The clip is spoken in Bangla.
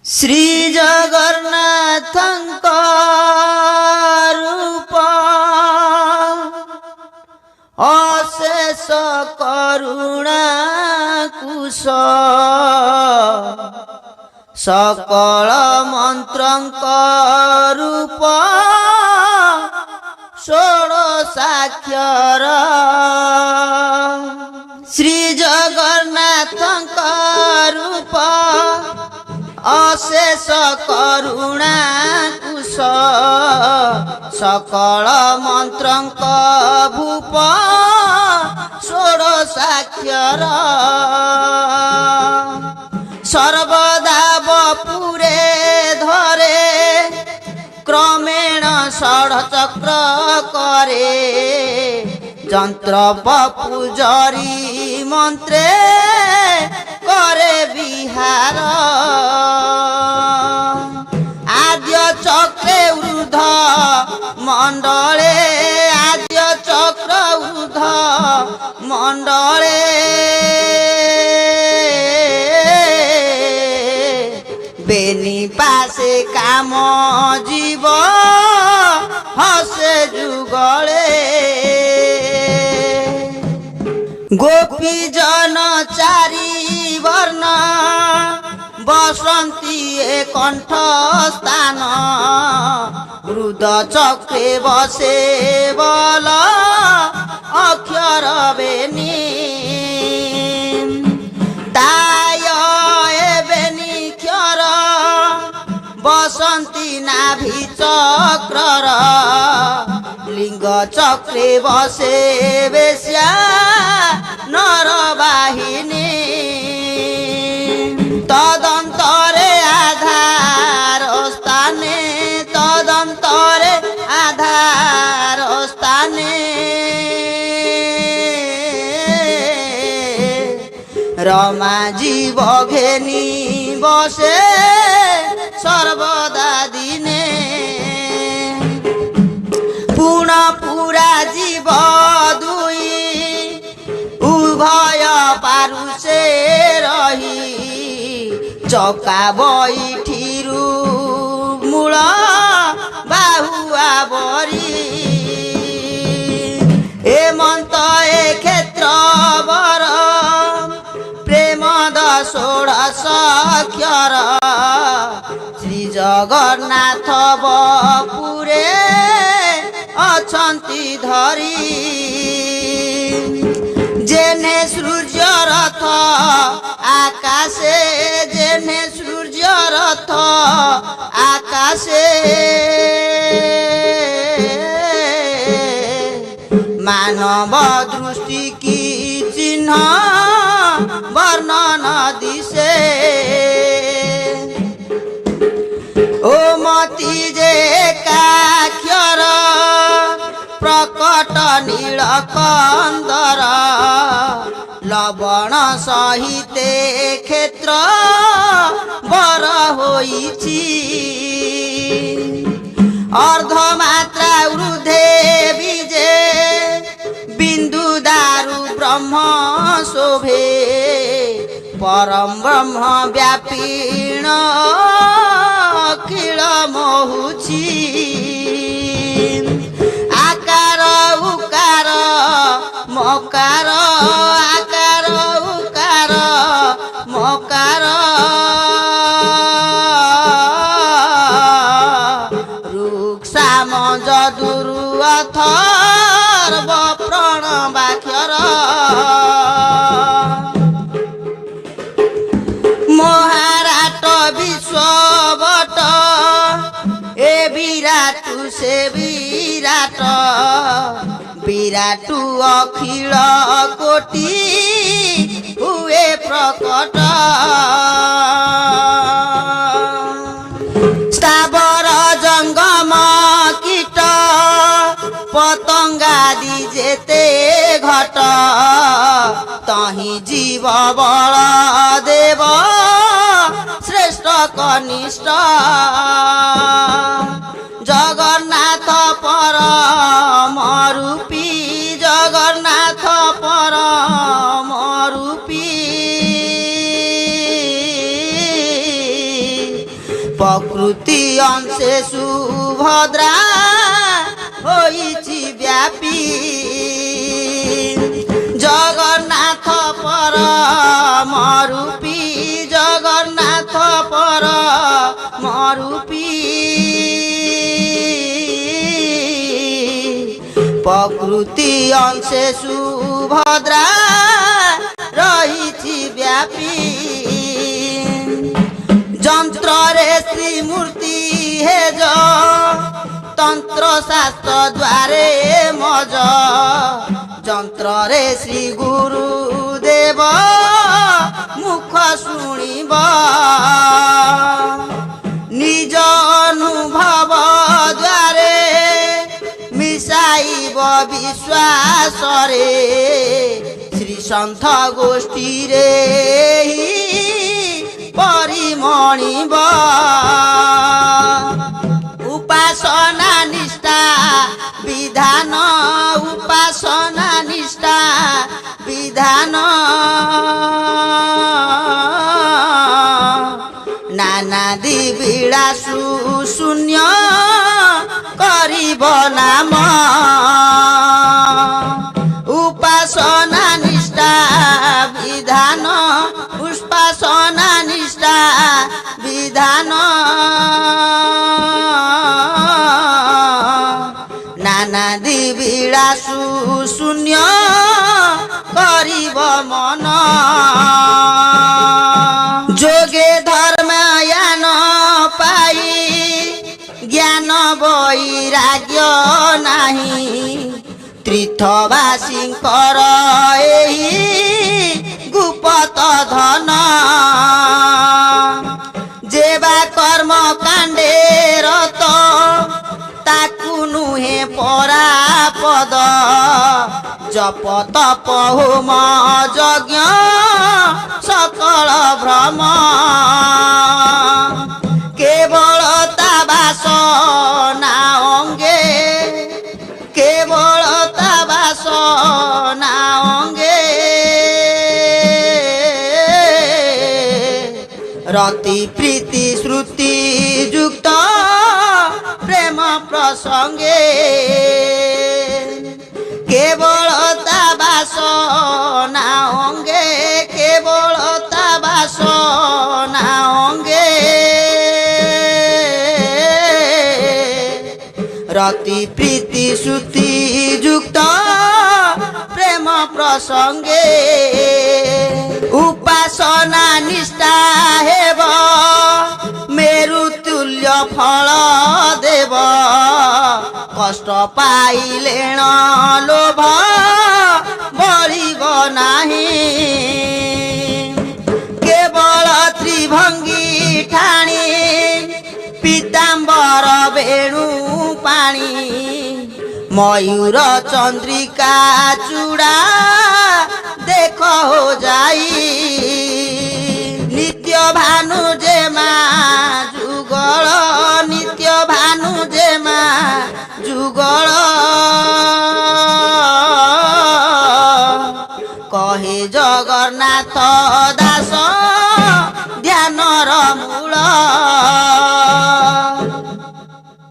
श्री जगन्नाथଙ୍କ रूप अशेष करुणा कुश सकल मंत्रଙ୍କ रूप षोडशाक्षर श्री जगन्नाथଙ୍କ रूप अशेष करुणा कुश सकल मंत्रଙ୍କ भूप षोडशाक्षर सर्वदा बपुरे धरे क्रमेण षडचक्र करे যন্ত্র পূজারি মন্ত্রে করে বিহার আদ্য চক্রে ঊর্ধ্ব মণ্ডলে আদ্য চক্র ঊর্ধ্ব মণ্ডলে বেনি পাশে কাম জীব হসে যুগলে गोपी जन चारि वर्ण बसंती कंठ स्थान रुद चक्रे बसे बल अक्षर बेनी ताय बेनी क्षर बसंती नाभि चक्रर लिंग चक्रे बसे बेश्या नरवाहिनी तदंतरे आधार स्थाने तदंतरे आधार स्थाने रमा जीव घेनी बसे सर्वदा दिने पूर्ण पूरा जीव दुई उभय पारुषे रही चका बैठिरु मूल बाहुआ बरी ए मंत ए क्षेत्र बर प्रेम षोडश अक्षर श्री जगन्नाथ बपुरे अछंती धरी जेने सूर्य रथ आकाशे जेने सूर्य रथ आकाशे मानव दृष्टि की चिन्ह वर्णन दिशे ओ मति जे काक्षर प्रकट नीलकंदर लवण सहिते क्षेत्र बर होइछि अर्धमात्रा ऊर्ध्वे बीजे बिंदु दारु ब्रह्म शोभे परम ब्रह्म व्यापीण अखिल मोहुछि आकार उकार मकार आकार उकार मकार रुक्साम जदुरु अथर्व प्रणवाक्षर महाराट विश्वभट ए विराटु से विराट विराटु अखिल कोटि हुए प्रकट स्थावर जंगम कीट पतंगादि जेते घट तहि जीव बल देव श्रेष्ठ कनिष्ठ जगन्नाथ परम रूपी जगन्नाथ परम रूपी প্রকৃতি অংশে সুভদ্রা হইছি ব্যাপী জগন্নাথ পরমরূপী জগন্নাথ পরমরূপী প্রকৃতি অংশে সুভদ্রা রহিছি ব্যাপী যন্ত্রে শ্রীমূর্তি হেজ তন্ত্র শাস্ত্র দ্বারে মজ যন্ত্রে শ্রী গুরুদেব মুখ শুনিব নিজ অনুভব দ্বারে মিশাইব বিশ্বাসরে শ্রী সন্থ গোষ্ঠীরে পরিমণিব উপাসনা নিষ্ঠা বিধান উপাসনা নিষ্ঠা বিধান নানাদি বিଳାসু শূন্য করিব নাম উপাসনা নিষ্ঠা বিধান উপাসনা নিষ্ঠা বিধান নানাদি বিଳାসু শূন্য করিব মন যোগে ধর্মায়ন পাই জ্ঞান বৈরাগ্য নাহি তীর্থবাসীଙ୍କର ଏହି গুপ্ত ধন যেবা কর্ম কাণ্ডে রত তাকু নুহে পরাপদ জপ তপ হোম যজ্ঞ সকল ভ্রম কেবল তা বাসনা অঙ্গে কেবল তা বাসনা অঙ্গে রতি প্রীতি শ্রুতি যুক্ত প্রেম প্রসঙ্গে কেবল তা বাসনা অঙ্গে কেবল তা বাসনা অঙ্গে রতি প্রীতি শ্রুতি যুক্ত প্রেম প্রসঙ্গে উপাসনা নিষ্ঠা হেব মেরু তুল্য ফল দেব কষ্ট পাইলেণ লোভ বলিব নাহি কেবল ত্রিভঙ্গি ঠাଣି পীতাম্বর বেণু পাଣି ময়ূর চন্দ্রিকা চূড়া দেখ যাই নিত্য ভানু যে মা যুগল নিত্য ভানু যে মা যুগল কহে জগন্নাଥ